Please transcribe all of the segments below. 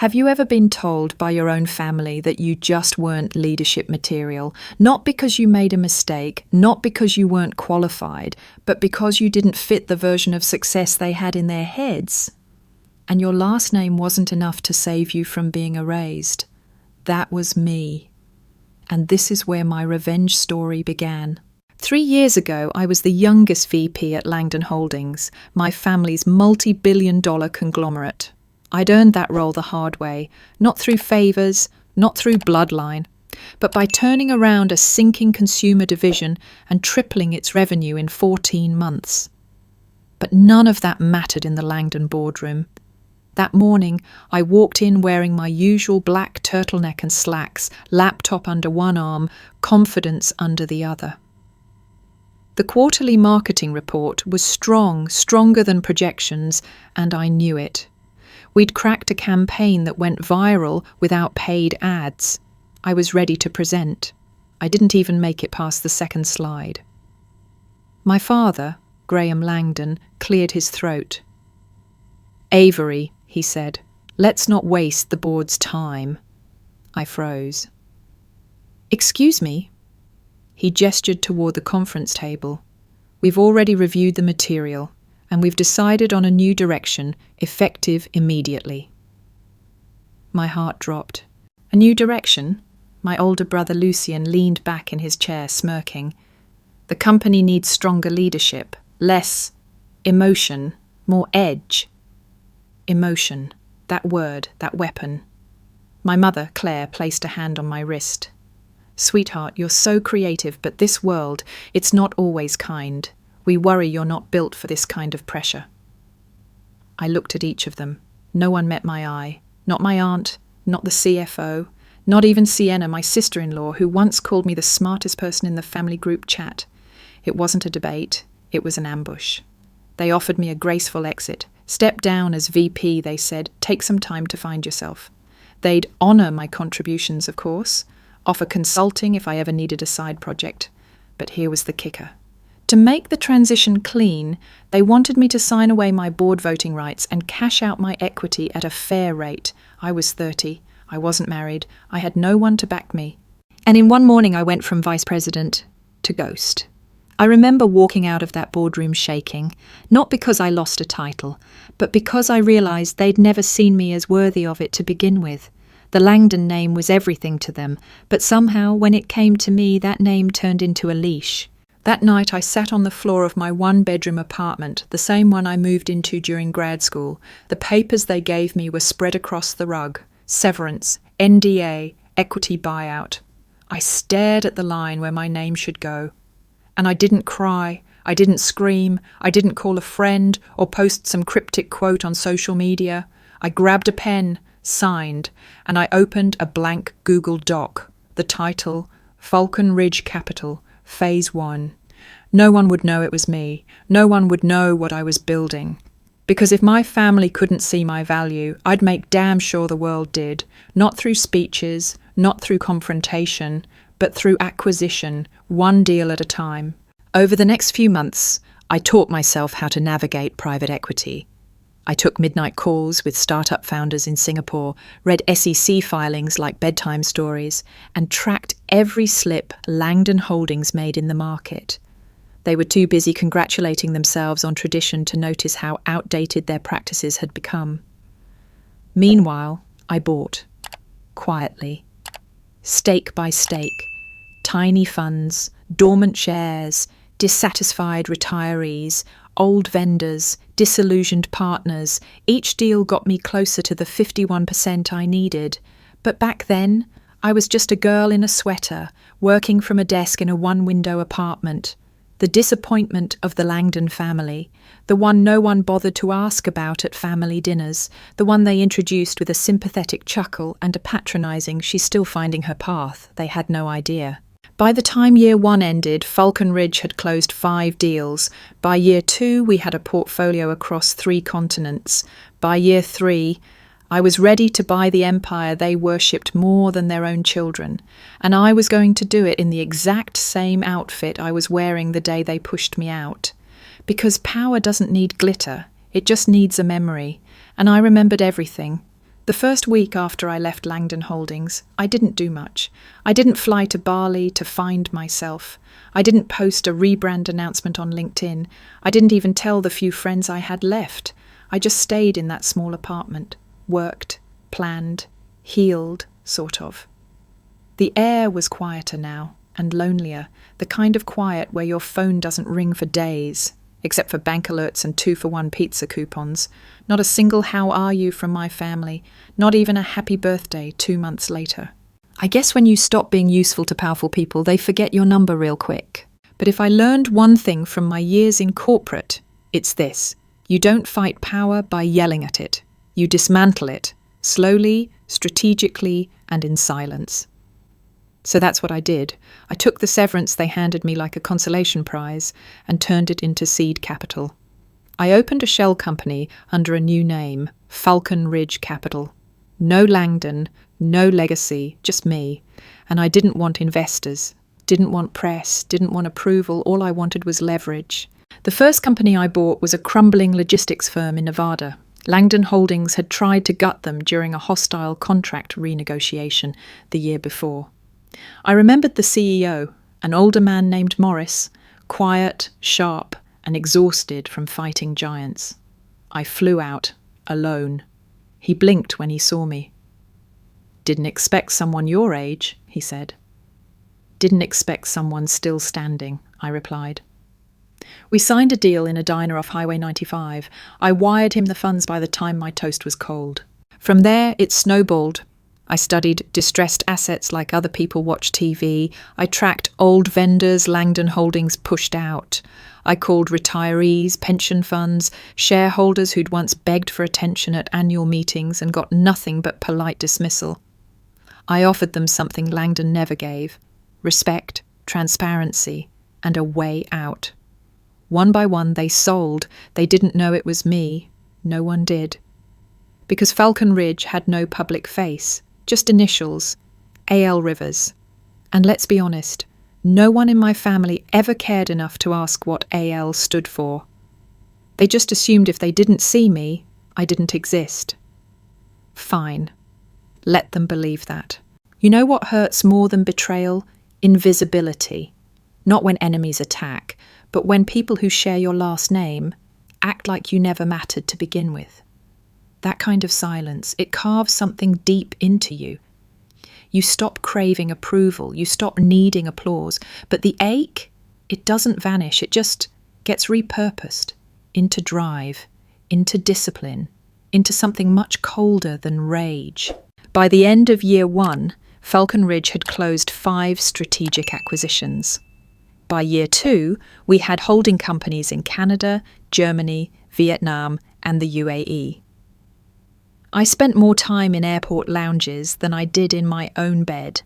Have you ever been told by your own family that you just weren't leadership material, not because you made a mistake, not because you weren't qualified, but because you didn't fit the version of success they had in their heads? And your last name wasn't enough to save you from being erased. That was me. And this is where my revenge story began. 3 years ago, I was the youngest VP at Langdon Holdings, my family's multi-billion-dollar conglomerate. I'd earned that role the hard way, not through favours, not through bloodline, but by turning around a sinking consumer division and tripling its revenue in 14 months. But none of that mattered in the Langdon boardroom. That morning, I walked in wearing my usual black turtleneck and slacks, laptop under one arm, confidence under the other. The quarterly marketing report was strong, stronger than projections, and I knew it. We'd cracked a campaign that went viral without paid ads. I was ready to present. I didn't even make it past the second slide. My father, Graham Langdon, cleared his throat. "Avery," he said, "let's not waste the board's time." I froze. "Excuse me?" He gestured toward the conference table. "We've already reviewed the material, and we've decided on a new direction, effective immediately." My heart dropped. "A new direction?" My older brother Lucian leaned back in his chair, smirking. "The company needs stronger leadership, less emotion, more edge." Emotion, that word, that weapon. My mother, Claire, placed a hand on my wrist. "Sweetheart, you're so creative, but this world, it's not always kind. We worry you're not built for this kind of pressure." I looked at each of them. No one met my eye. Not my aunt, not the CFO, not even Sienna, my sister-in-law, who once called me the smartest person in the family group chat. It wasn't a debate. It was an ambush. They offered me a graceful exit. "Step down as VP," they said. "Take some time to find yourself." They'd honour my contributions, of course. Offer consulting if I ever needed a side project. But here was the kicker. To make the transition clean, they wanted me to sign away my board voting rights and cash out my equity at a fair rate. I was 30. I wasn't married. I had no one to back me. And in one morning I went from vice president to ghost. I remember walking out of that boardroom shaking, not because I lost a title, but because I realised they'd never seen me as worthy of it to begin with. The Langdon name was everything to them, but somehow when it came to me, that name turned into a leash. That night I sat on the floor of my one-bedroom apartment, the same one I moved into during grad school. The papers they gave me were spread across the rug. Severance, NDA, equity buyout. I stared at the line where my name should go. And I didn't cry, I didn't scream, I didn't call a friend or post some cryptic quote on social media. I grabbed a pen, signed, and I opened a blank Google Doc. The title, Falcon Ridge Capital, Phase 1. No one would know it was me. No one would know what I was building. Because if my family couldn't see my value, I'd make damn sure the world did. Not through speeches, not through confrontation, but through acquisition, one deal at a time. Over the next few months, I taught myself how to navigate private equity. I took midnight calls with startup founders in Singapore, read SEC filings like bedtime stories, and tracked every slip Langdon Holdings made in the market. They were too busy congratulating themselves on tradition to notice how outdated their practices had become. Meanwhile, I bought, quietly, stake by stake, tiny funds, dormant shares, dissatisfied retirees, old vendors, disillusioned partners. Each deal got me closer to the 51% I needed. But back then, I was just a girl in a sweater, working from a desk in a one-window apartment. The disappointment of the Langdon family, the one no one bothered to ask about at family dinners, the one they introduced with a sympathetic chuckle and a patronising "she's still finding her path." They had no idea. By the time year 1 ended, Falcon Ridge had closed 5 deals. By year 2, we had a portfolio across 3 continents. By year 3, I was ready to buy the empire they worshipped more than their own children, and I was going to do it in the exact same outfit I was wearing the day they pushed me out. Because power doesn't need glitter, it just needs a memory, and I remembered everything. The first week after I left Langdon Holdings, I didn't do much. I didn't fly to Bali to find myself. I didn't post a rebrand announcement on LinkedIn. I didn't even tell the few friends I had left. I just stayed in that small apartment, worked, planned, healed, sort of. The air was quieter now, and lonelier, the kind of quiet where your phone doesn't ring for days, except for bank alerts and 2-for-1 pizza coupons. Not a single "how are you" from my family, not even a happy birthday 2 months later. I guess when you stop being useful to powerful people, they forget your number real quick. But if I learned one thing from my years in corporate, it's this: you don't fight power by yelling at it. You dismantle it, slowly, strategically, and in silence. So that's what I did. I took the severance they handed me like a consolation prize and turned it into seed capital. I opened a shell company under a new name, Falcon Ridge Capital. No Langdon, no legacy, just me. And I didn't want investors, didn't want press, didn't want approval. All I wanted was leverage. The first company I bought was a crumbling logistics firm in Nevada. Langdon Holdings had tried to gut them during a hostile contract renegotiation the year before. I remembered the CEO, an older man named Morris, quiet, sharp, and exhausted from fighting giants. I flew out, alone. He blinked when he saw me. "Didn't expect someone your age," he said. "Didn't expect someone still standing," I replied. We signed a deal in a diner off Highway 95. I wired him the funds by the time my toast was cold. From there, it snowballed. I studied distressed assets like other people watch TV. I tracked old vendors Langdon Holdings pushed out. I called retirees, pension funds, shareholders who'd once begged for attention at annual meetings and got nothing but polite dismissal. I offered them something Langdon never gave: respect, transparency, and a way out. One by one they sold. They didn't know it was me. No one did. Because Falcon Ridge had no public face. Just initials, A.L. Rivers. And let's be honest, no one in my family ever cared enough to ask what A.L. stood for. They just assumed if they didn't see me, I didn't exist. Fine. Let them believe that. You know what hurts more than betrayal? Invisibility. Not when enemies attack, but when people who share your last name act like you never mattered to begin with. That kind of silence, it carves something deep into you. You stop craving approval, you stop needing applause, but the ache, it doesn't vanish, it just gets repurposed into drive, into discipline, into something much colder than rage. By the end of year 1, Falcon Ridge had closed 5 strategic acquisitions. By year 2, we had holding companies in Canada, Germany, Vietnam, and the UAE. I spent more time in airport lounges than I did in my own bed.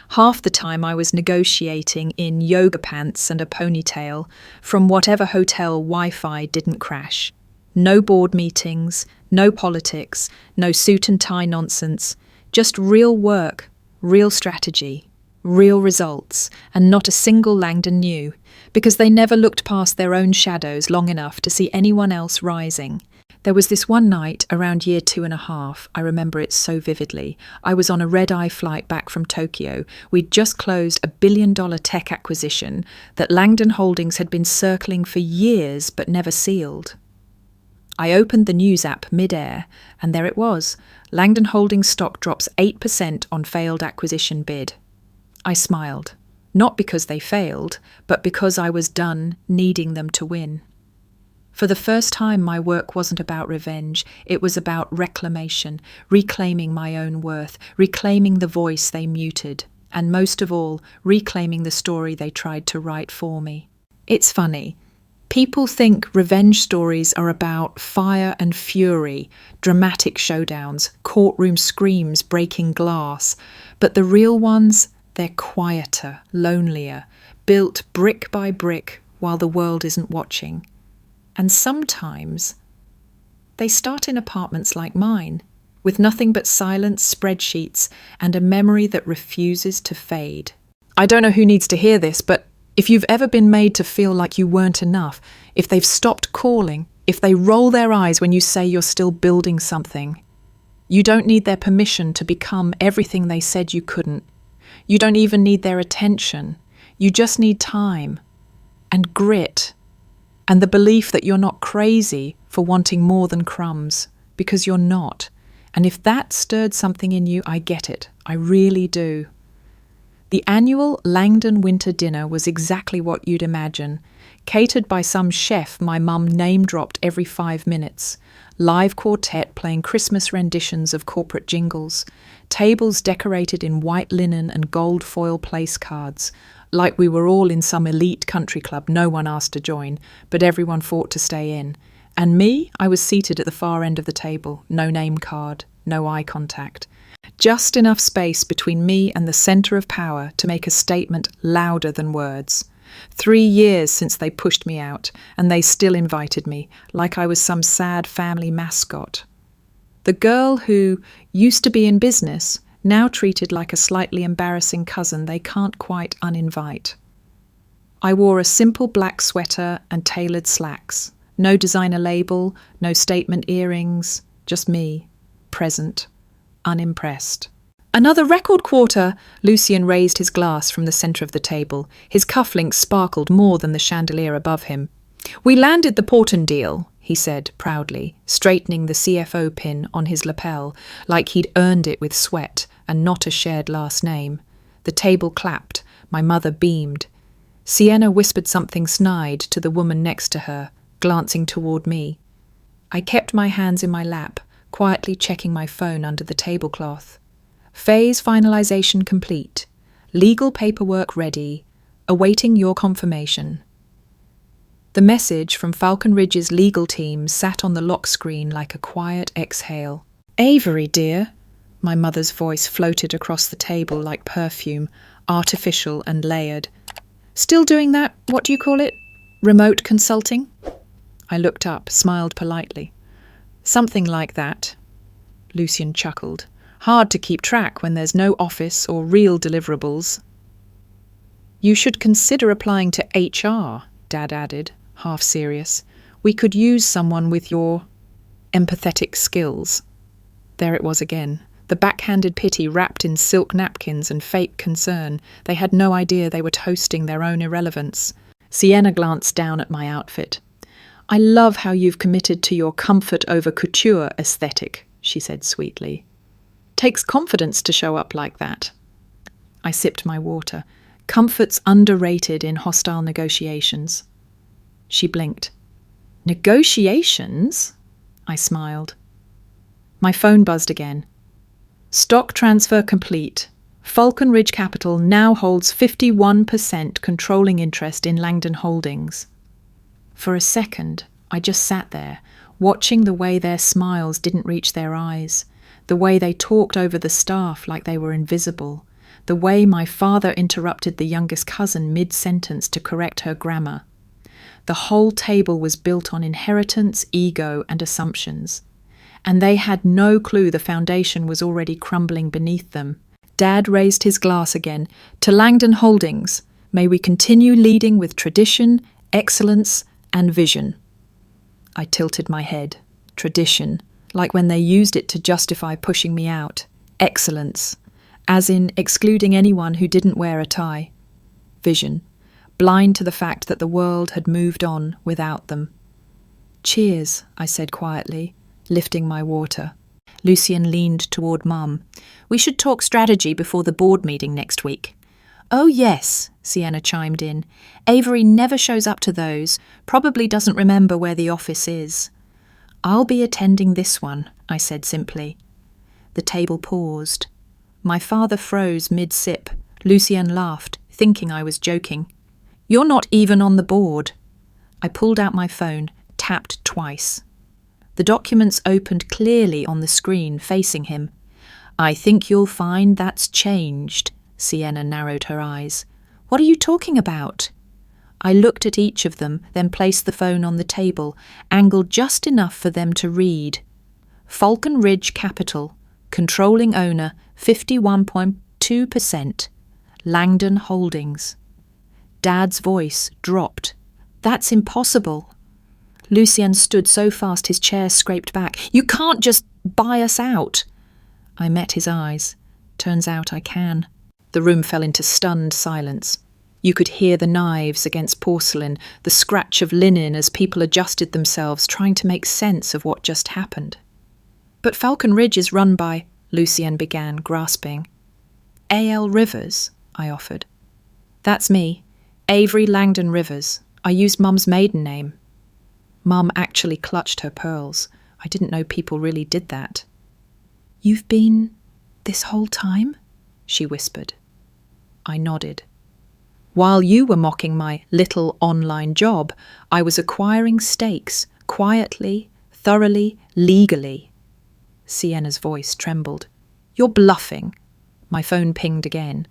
Half the time I was negotiating in yoga pants and a ponytail from whatever hotel Wi-Fi didn't crash. No board meetings, no politics, no suit and tie nonsense, just real work, real strategy, real results, and not a single Langdon knew, because they never looked past their own shadows long enough to see anyone else rising. There was this one night around year 2.5, I remember it so vividly. I was on a red-eye flight back from Tokyo. We'd just closed a $1 billion tech acquisition that Langdon Holdings had been circling for years but never sealed. I opened the news app mid-air, and there it was. Langdon Holdings stock drops 8% on failed acquisition bid. I smiled, not because they failed, but because I was done needing them to win. For the first time, my work wasn't about revenge. It was about reclamation, reclaiming my own worth, reclaiming the voice they muted, and most of all, reclaiming the story they tried to write for me. It's funny. People think revenge stories are about fire and fury, dramatic showdowns, courtroom screams breaking glass. But the real ones, they're quieter, lonelier, built brick by brick while the world isn't watching. And sometimes they start in apartments like mine, with nothing but silence, spreadsheets, and a memory that refuses to fade. I don't know who needs to hear this, but if you've ever been made to feel like you weren't enough, if they've stopped calling, if they roll their eyes when you say you're still building something, You don't need their permission to become everything they said you couldn't. You don't even need their attention. You just need time and grit and the belief that you're not crazy for wanting more than crumbs, because you're not. And if that stirred something in you, I get it. I really do. The annual Langdon winter dinner was exactly what you'd imagine. Catered by some chef my mum name-dropped every 5 minutes. Live quartet playing Christmas renditions of corporate jingles. Tables decorated in white linen and gold foil place cards. Like we were all in some elite country club no one asked to join, but everyone fought to stay in. And me, I was seated at the far end of the table. No name card, no eye contact. Just enough space between me and the centre of power to make a statement louder than words. 3 years since they pushed me out, and they still invited me, like I was some sad family mascot. The girl who used to be in business, now treated like a slightly embarrassing cousin they can't quite uninvite. I wore a simple black sweater and tailored slacks. No designer label, no statement earrings, just me, present, unimpressed. Another record quarter! Lucian raised his glass from the centre of the table. His cufflinks sparkled more than the chandelier above him. We landed the Porton deal, he said proudly, straightening the CFO pin on his lapel, like he'd earned it with sweat and not a shared last name. The table clapped. My mother beamed. Sienna whispered something snide to the woman next to her, glancing toward me. I kept my hands in my lap, quietly checking my phone under the tablecloth. Phase finalisation complete. Legal paperwork ready. Awaiting your confirmation. The message from Falcon Ridge's legal team sat on the lock screen like a quiet exhale. Avery, dear. My mother's voice floated across the table like perfume, artificial and layered. Still doing that, what do you call it? Remote consulting? I looked up, smiled politely. Something like that. Lucian chuckled. Hard to keep track when there's no office or real deliverables. You should consider applying to HR, Dad added, half serious. We could use someone with your empathetic skills. There it was again. The backhanded pity wrapped in silk napkins and fake concern. They had no idea they were toasting their own irrelevance. Sienna glanced down at my outfit. I love how you've committed to your comfort over couture aesthetic, she said sweetly. Takes confidence to show up like that. I sipped my water. Comfort's underrated in hostile negotiations. She blinked. Negotiations? I smiled. My phone buzzed again. Stock transfer complete. Falcon Ridge Capital now holds 51% controlling interest in Langdon Holdings. For a second, I just sat there, watching the way their smiles didn't reach their eyes, the way they talked over the staff like they were invisible, the way my father interrupted the youngest cousin mid-sentence to correct her grammar. The whole table was built on inheritance, ego, and assumptions. And they had no clue the foundation was already crumbling beneath them. Dad raised his glass again. To Langdon Holdings, may we continue leading with tradition, excellence, and vision. I tilted my head. Tradition, like when they used it to justify pushing me out. Excellence, as in excluding anyone who didn't wear a tie. Vision, blind to the fact that the world had moved on without them. Cheers, I said quietly, lifting my water. Lucian leaned toward Mum. We should talk strategy before the board meeting next week. Oh yes, Sienna chimed in. Avery never shows up to those, probably doesn't remember where the office is. I'll be attending this one, I said simply. The table paused. My father froze mid-sip. Lucian laughed, thinking I was joking. You're not even on the board. I pulled out my phone, tapped twice. The documents opened clearly on the screen facing him. I think you'll find that's changed. Sienna narrowed her eyes. What are you talking about? I looked at each of them, then placed the phone on the table, angled just enough for them to read. Falcon Ridge Capital, controlling owner 51.2%, Langdon Holdings. Dad's voice dropped. That's impossible. Lucian stood so fast his chair scraped back. You can't just buy us out. I met his eyes. Turns out I can. The room fell into stunned silence. You could hear the knives against porcelain, the scratch of linen as people adjusted themselves, trying to make sense of what just happened. "But Falcon Ridge is run by," Lucienne began, grasping. "A.L. Rivers," I offered. "That's me. Avery Langdon Rivers. I used Mum's maiden name." Mum actually clutched her pearls. I didn't know people really did that. "You've been this whole time?" she whispered. I nodded. "While you were mocking my little online job, I was acquiring stakes, quietly, thoroughly, legally." Sienna's voice trembled. "You're bluffing." My phone pinged again.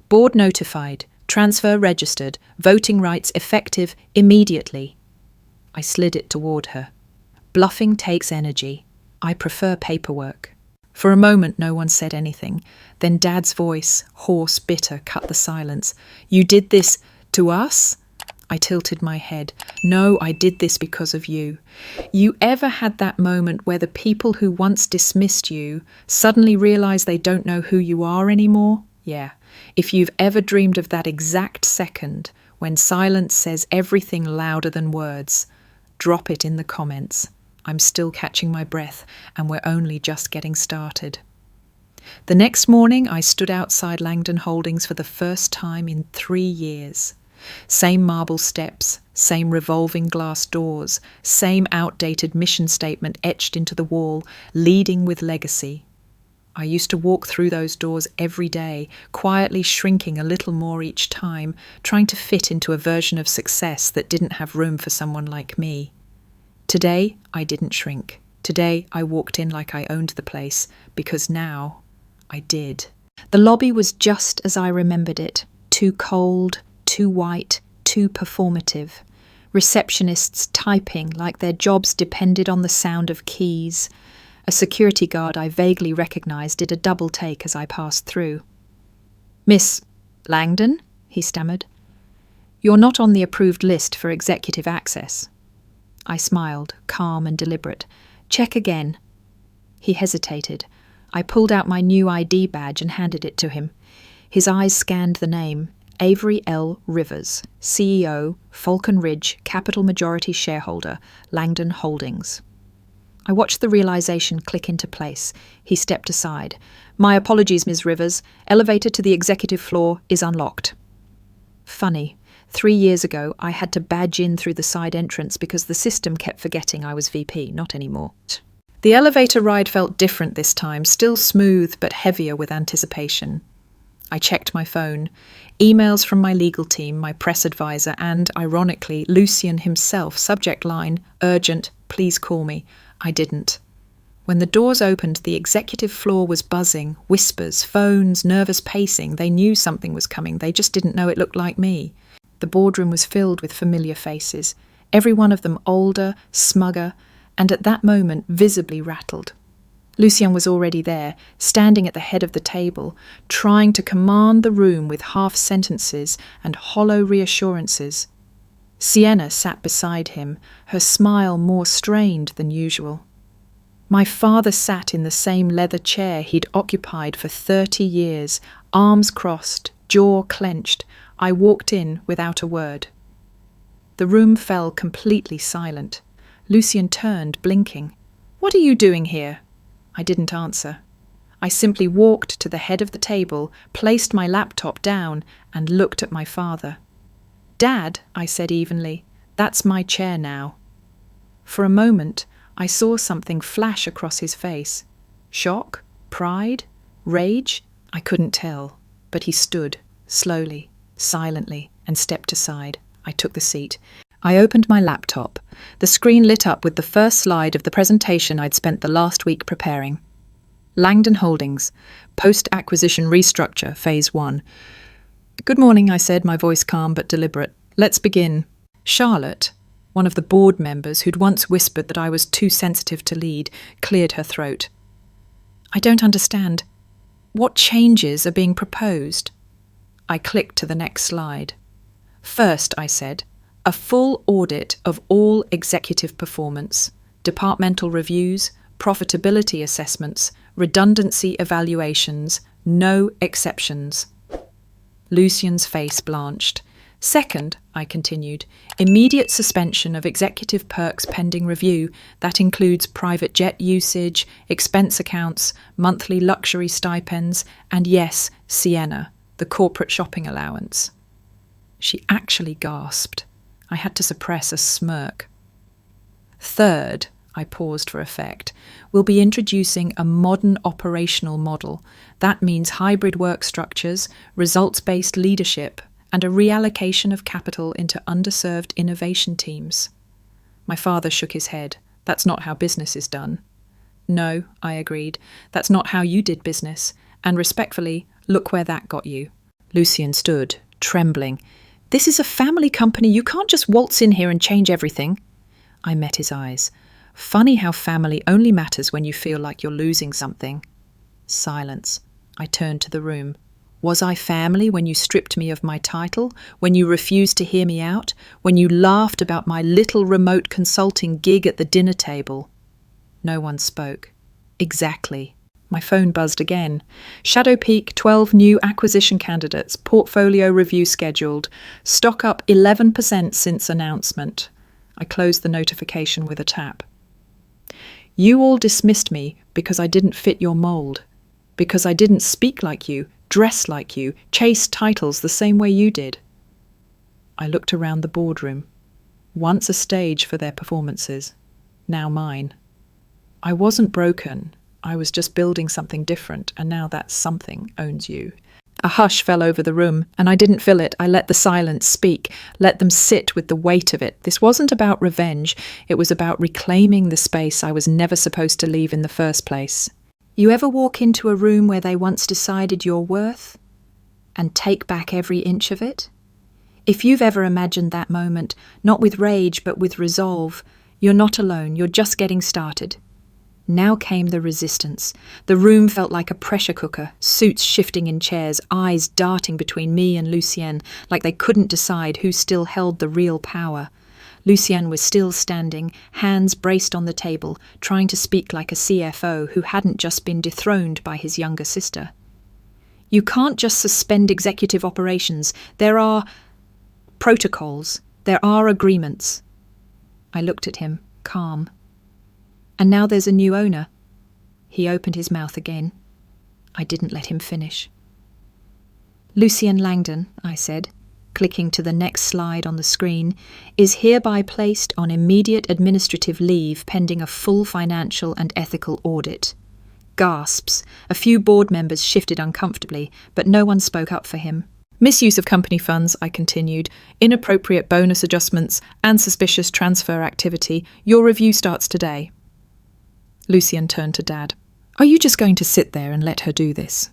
"Board notified, transfer registered, voting rights effective immediately." I slid it toward her. "Bluffing takes energy. I prefer paperwork." For a moment no one said anything. Then Dad's voice, hoarse, bitter, cut the silence. "You did this to us?" I tilted my head. "No, I did this because of you." You ever had that moment where the people who once dismissed you suddenly realize they don't know who you are anymore? Yeah. If you've ever dreamed of that exact second when silence says everything louder than words, drop it in the comments. I'm still catching my breath, and we're only just getting started. The next morning, I stood outside Langdon Holdings for the first time in 3 years. Same marble steps, same revolving glass doors, same outdated mission statement etched into the wall, leading with legacy. I used to walk through those doors every day, quietly shrinking a little more each time, trying to fit into a version of success that didn't have room for someone like me. Today, I didn't shrink. Today, I walked in like I owned the place, because now I did. The lobby was just as I remembered it. Too cold, too white, too performative. Receptionists typing like their jobs depended on the sound of keys. A security guard I vaguely recognised did a double take as I passed through. "Miss Langdon?" he stammered. "You're not on the approved list for executive access." I smiled, calm and deliberate. "Check again." He hesitated. I pulled out my new ID badge and handed it to him. His eyes scanned the name. Avery L. Rivers, CEO, Falcon Ridge, capital majority shareholder, Langdon Holdings. I watched the realization click into place. He stepped aside. "My apologies, Ms. Rivers. Elevator to the executive floor is unlocked." Funny. 3 years ago, I had to badge in through the side entrance because the system kept forgetting I was VP, not anymore. The elevator ride felt different this time, still smooth but heavier with anticipation. I checked my phone. Emails from my legal team, my press advisor, and, ironically, Lucian himself, subject line, "Urgent, please call me." I didn't. When the doors opened, the executive floor was buzzing, whispers, phones, nervous pacing. They knew something was coming, they just didn't know it looked like me. The boardroom was filled with familiar faces, every one of them older, smugger, and at that moment visibly rattled. Lucian was already there, standing at the head of the table, trying to command the room with half sentences and hollow reassurances. Sienna sat beside him, her smile more strained than usual. My father sat in the same leather chair he'd occupied for 30 years, arms crossed, jaw clenched. I walked in without a word. The room fell completely silent. Lucian turned, blinking. "What are you doing here?" I didn't answer. I simply walked to the head of the table, placed my laptop down, and looked at my father. "Dad," I said evenly, "that's my chair now." For a moment, I saw something flash across his face. Shock? Pride? Rage? I couldn't tell. But he stood, slowly, silently, and stepped aside. I took the seat. I opened my laptop. The screen lit up with the first slide of the presentation I'd spent the last week preparing. Langdon Holdings, Post-Acquisition Restructure, Phase 1. "Good morning," I said, my voice calm but deliberate. "Let's begin." Charlotte, one of the board members who'd once whispered that I was too sensitive to lead, cleared her throat. "I don't understand. What changes are being proposed?" I clicked to the next slide. "First," I said, "a full audit of all executive performance, departmental reviews, profitability assessments, redundancy evaluations, no exceptions. Lucian's face blanched. Second, I continued, immediate suspension of executive perks pending review. That includes private jet usage, expense accounts, monthly luxury stipends, and yes, Sienna, the corporate shopping allowance. She actually gasped. I had to suppress a smirk. Third, I paused for effect, we'll be introducing a modern operational model. That means hybrid work structures, results-based leadership, and a reallocation of capital into underserved innovation teams. My father shook his head. That's not how business is done. No, I agreed. That's not how you did business. And respectfully, look where that got you. Lucian stood, trembling. This is a family company. You can't just waltz in here and change everything. I met his eyes. Funny how family only matters when you feel like you're losing something. Silence. I turned to the room. Was I family when you stripped me of my title? When you refused to hear me out? When you laughed about my little remote consulting gig at the dinner table? No one spoke. Exactly. My phone buzzed again. Shadow Peak, 12 new acquisition candidates. Portfolio review scheduled. Stock up 11% since announcement. I closed the notification with a tap. You all dismissed me because I didn't fit your mold. Because I didn't speak like you, dress like you, chase titles the same way you did. I looked around the boardroom. Once a stage for their performances, now mine. I wasn't broken. I was just building something different, and now that something owns you. A hush fell over the room, and I didn't fill it. I let the silence speak, let them sit with the weight of it. This wasn't about revenge. It was about reclaiming the space I was never supposed to leave in the first place. You ever walk into a room where they once decided your worth and take back every inch of it? If you've ever imagined that moment, not with rage but with resolve, you're not alone, you're just getting started. Now came the resistance. The room felt like a pressure cooker, suits shifting in chairs, eyes darting between me and Lucienne, like they couldn't decide who still held the real power. Lucienne was still standing, hands braced on the table, trying to speak like a CFO who hadn't just been dethroned by his younger sister. You can't just suspend executive operations. There are protocols. There are agreements. I looked at him, calm. And now there's a new owner. He opened his mouth again. I didn't let him finish. Avery Langdon, I said, clicking to the next slide on the screen, is hereby placed on immediate administrative leave pending a full financial and ethical audit. Gasps. A few board members shifted uncomfortably, but no one spoke up for him. Misuse of company funds, I continued, inappropriate bonus adjustments, and suspicious transfer activity. Your review starts today. Lucian turned to Dad. Are you just going to sit there and let her do this?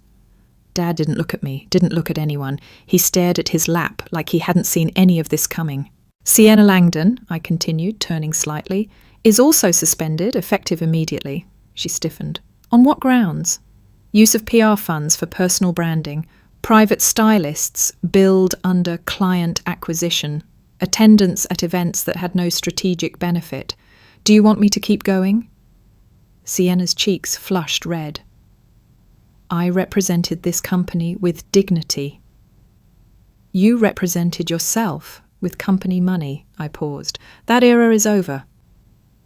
Dad didn't look at me, didn't look at anyone. He stared at his lap like he hadn't seen any of this coming. Sienna Langdon, I continued, turning slightly, is also suspended, effective immediately. She stiffened. On what grounds? Use of PR funds for personal branding. Private stylists billed under client acquisition. Attendance at events that had no strategic benefit. Do you want me to keep going? Sienna's cheeks flushed red. I represented this company with dignity. You represented yourself with company money, I paused. That era is over.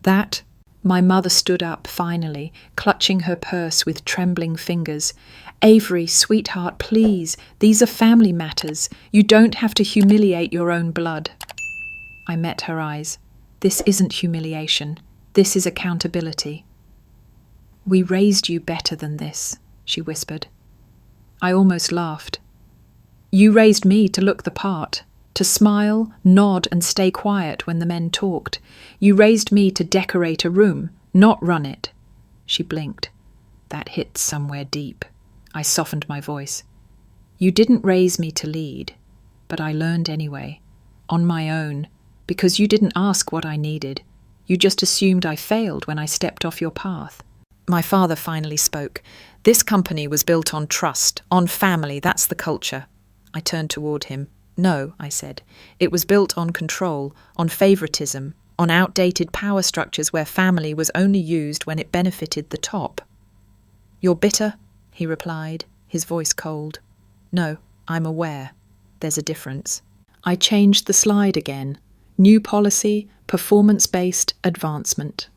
That, my mother stood up finally, clutching her purse with trembling fingers. Avery, sweetheart, please, these are family matters. You don't have to humiliate your own blood. I met her eyes. This isn't humiliation. This is accountability. We raised you better than this, she whispered. I almost laughed. You raised me to look the part, to smile, nod and stay quiet when the men talked. You raised me to decorate a room, not run it. She blinked. That hit somewhere deep. I softened my voice. You didn't raise me to lead, but I learned anyway, on my own, because you didn't ask what I needed. You just assumed I failed when I stepped off your path. My father finally spoke. This company was built on trust, on family, that's the culture. I turned toward him. No, I said. It was built on control, on favoritism, on outdated power structures where family was only used when it benefited the top. "You're bitter?" he replied, his voice cold. "No, I'm aware. There's a difference." I changed the slide again. New policy, performance-based advancement.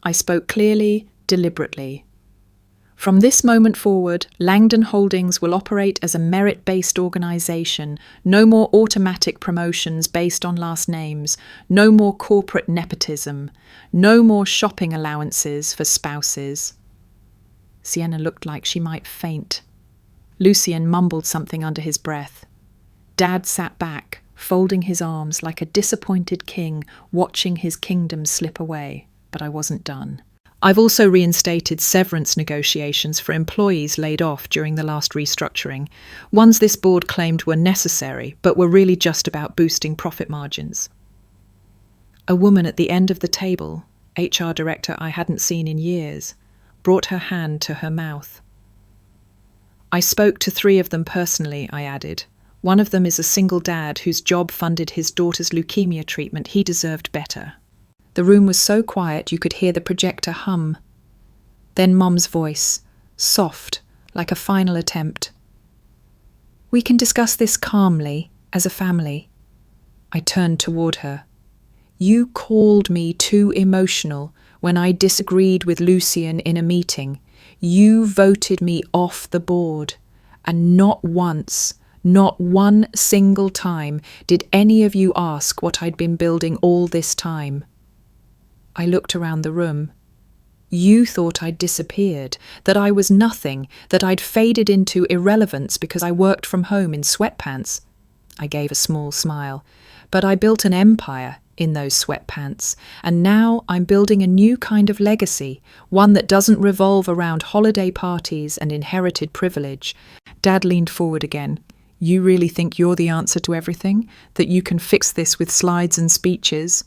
I spoke clearly, deliberately. From this moment forward, Langdon Holdings will operate as a merit-based organisation. No more automatic promotions based on last names. No more corporate nepotism. No more shopping allowances for spouses. Sienna looked like she might faint. Lucien mumbled something under his breath. Dad sat back, folding his arms like a disappointed king watching his kingdom slip away. But I wasn't done. I've also reinstated severance negotiations for employees laid off during the last restructuring, ones this board claimed were necessary, but were really just about boosting profit margins. A woman at the end of the table, HR director I hadn't seen in years, brought her hand to her mouth. "I spoke to 3 of them personally," I added. "One of them is a single dad whose job funded his daughter's leukemia treatment. He deserved better." The room was so quiet you could hear the projector hum. Then Mom's voice, soft, like a final attempt. "We can discuss this calmly, as a family." I turned toward her. "You called me too emotional when I disagreed with Lucien in a meeting. You voted me off the board. And not once, not one single time, did any of you ask what I'd been building all this time." I looked around the room. "You thought I'd disappeared, that I was nothing, that I'd faded into irrelevance because I worked from home in sweatpants." I gave a small smile. "But I built an empire in those sweatpants, and now I'm building a new kind of legacy, one that doesn't revolve around holiday parties and inherited privilege." Dad leaned forward again. "You really think you're the answer to everything? That you can fix this with slides and speeches?"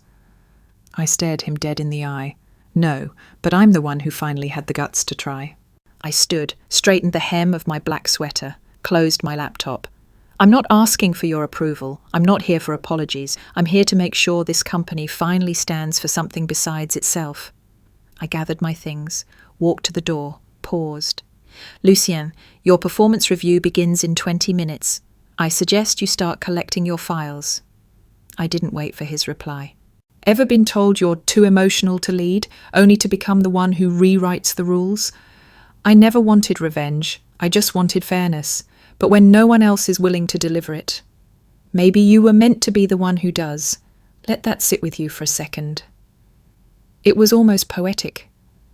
I stared him dead in the eye. "No, but I'm the one who finally had the guts to try." I stood, straightened the hem of my black sweater, closed my laptop. "I'm not asking for your approval. I'm not here for apologies. I'm here to make sure this company finally stands for something besides itself." I gathered my things, walked to the door, paused. "Lucien, your performance review begins in 20 minutes. I suggest you start collecting your files." I didn't wait for his reply. "Ever been told you're too emotional to lead, only to become the one who rewrites the rules? I never wanted revenge. I just wanted fairness. But when no one else is willing to deliver it, maybe you were meant to be the one who does. Let that sit with you for a second." It was almost poetic.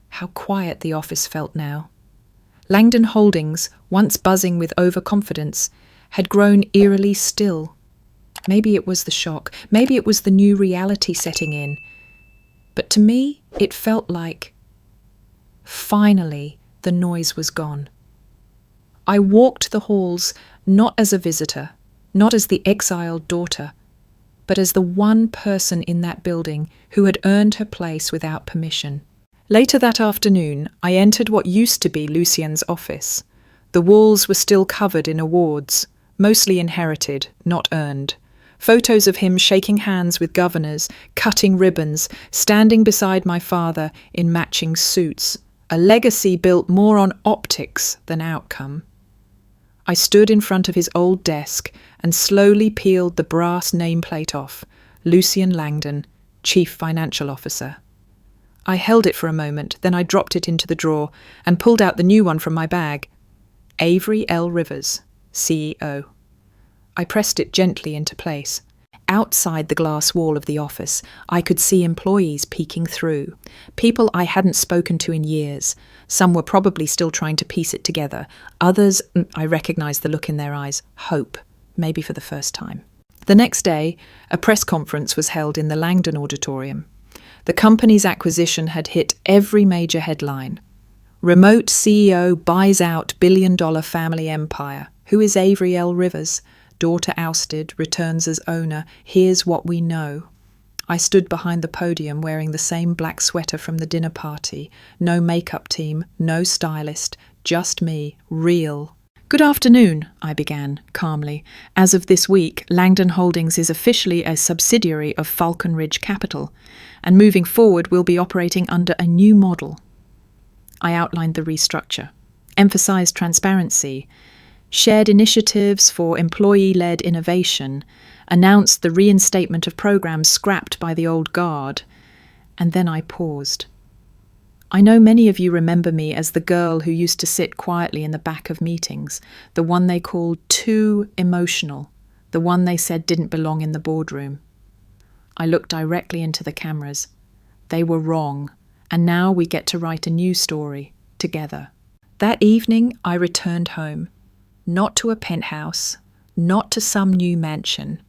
How quiet the office felt now. Langdon Holdings, once buzzing with overconfidence, had grown eerily still. Maybe it was the shock. Maybe it was the new reality setting in. But to me, it felt like, finally, the noise was gone. I walked the halls not as a visitor, not as the exiled daughter, but as the one person in that building who had earned her place without permission. Later that afternoon, I entered what used to be Lucien's office. The walls were still covered in awards, mostly inherited, not earned. Photos of him shaking hands with governors, cutting ribbons, standing beside my father in matching suits. A legacy built more on optics than outcome. I stood in front of his old desk and slowly peeled the brass nameplate off. Lucien Langdon, Chief Financial Officer. I held it for a moment, then I dropped it into the drawer and pulled out the new one from my bag. Avery L. Rivers, CEO. I pressed it gently into place. Outside the glass wall of the office, I could see employees peeking through. People I hadn't spoken to in years. Some were probably still trying to piece it together. Others, I recognized the look in their eyes, hope, maybe for the first time. The next day, a press conference was held in the Langdon Auditorium. The company's acquisition had hit every major headline. Remote CEO buys out billion-dollar family empire. Who is Avery L. Rivers? Daughter ousted, returns as owner. Here's what we know. I stood behind the podium wearing the same black sweater from the dinner party. No makeup team, no stylist, just me, real. "Good afternoon," I began, calmly. "As of this week, Langdon Holdings is officially a subsidiary of Falcon Ridge Capital, and moving forward we'll be operating under a new model." I outlined the restructure. emphasized transparency, shared initiatives for employee-led innovation, announced the reinstatement of programs scrapped by the old guard. And then I paused. I know many of you remember me as the girl who used to sit quietly in the back of meetings, the one they called too emotional, the one they said didn't belong in the boardroom. I looked directly into the cameras. They were wrong, and now we get to write a new story together. That evening, I returned home, not to a penthouse, not to some new mansion,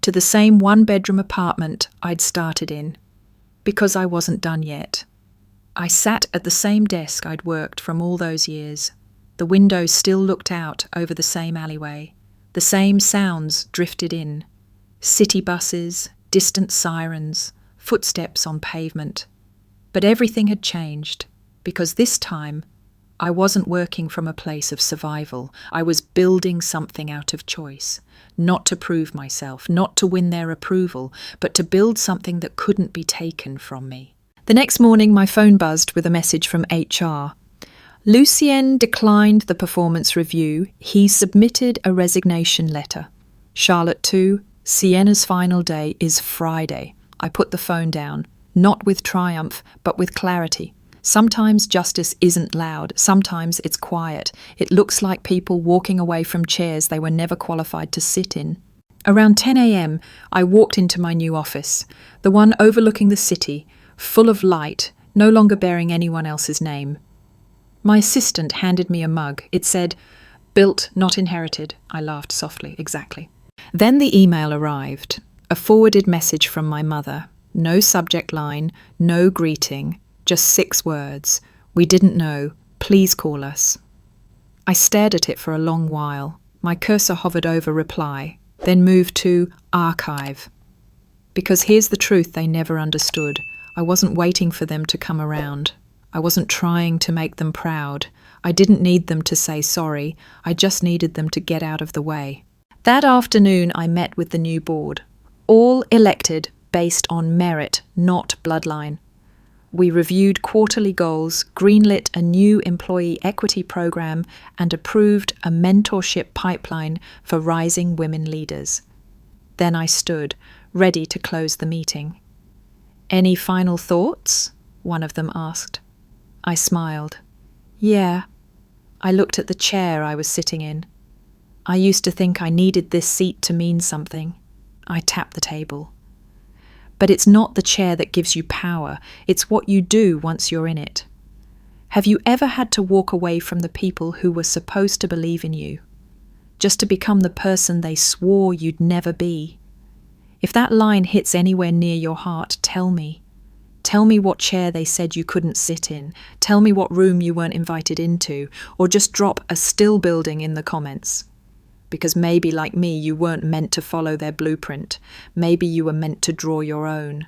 to the same one-bedroom apartment I'd started in, because I wasn't done yet. I sat at the same desk I'd worked from all those years. The window still looked out over the same alleyway. The same sounds drifted in. City buses, distant sirens, footsteps on pavement. But everything had changed, because this time I wasn't working from a place of survival. I was building something out of choice, not to prove myself, not to win their approval, but to build something that couldn't be taken from me. The next morning, my phone buzzed with a message from HR. Lucien declined the performance review. He submitted a resignation letter. Charlotte too. Sienna's final day is Friday. I put the phone down, not with triumph, but with clarity. Sometimes justice isn't loud. Sometimes it's quiet. It looks like people walking away from chairs they were never qualified to sit in. Around 10 a.m., I walked into my new office, the one overlooking the city, full of light, no longer bearing anyone else's name. My assistant handed me a mug. It said, "Built, not inherited." I laughed softly. Exactly. Then the email arrived, a forwarded message from my mother. No subject line, no greeting, just 6 words. "We didn't know. Please call us." I stared at it for a long while. My cursor hovered over reply, then moved to archive. Because here's the truth they never understood. I wasn't waiting for them to come around. I wasn't trying to make them proud. I didn't need them to say sorry. I just needed them to get out of the way. That afternoon, I met with the new board, all elected based on merit, not bloodline. We reviewed quarterly goals, greenlit a new employee equity program, and approved a mentorship pipeline for rising women leaders. Then I stood, ready to close the meeting. "Any final thoughts?" one of them asked. I smiled. "Yeah." I looked at the chair I was sitting in. I used to think I needed this seat to mean something. I tapped the table. But it's not the chair that gives you power. It's what you do once you're in it. Have you ever had to walk away from the people who were supposed to believe in you, just to become the person they swore you'd never be? If that line hits anywhere near your heart, tell me. Tell me what chair they said you couldn't sit in. Tell me what room you weren't invited into, or just drop a still building in the comments. Because maybe, like me, you weren't meant to follow their blueprint. Maybe you were meant to draw your own.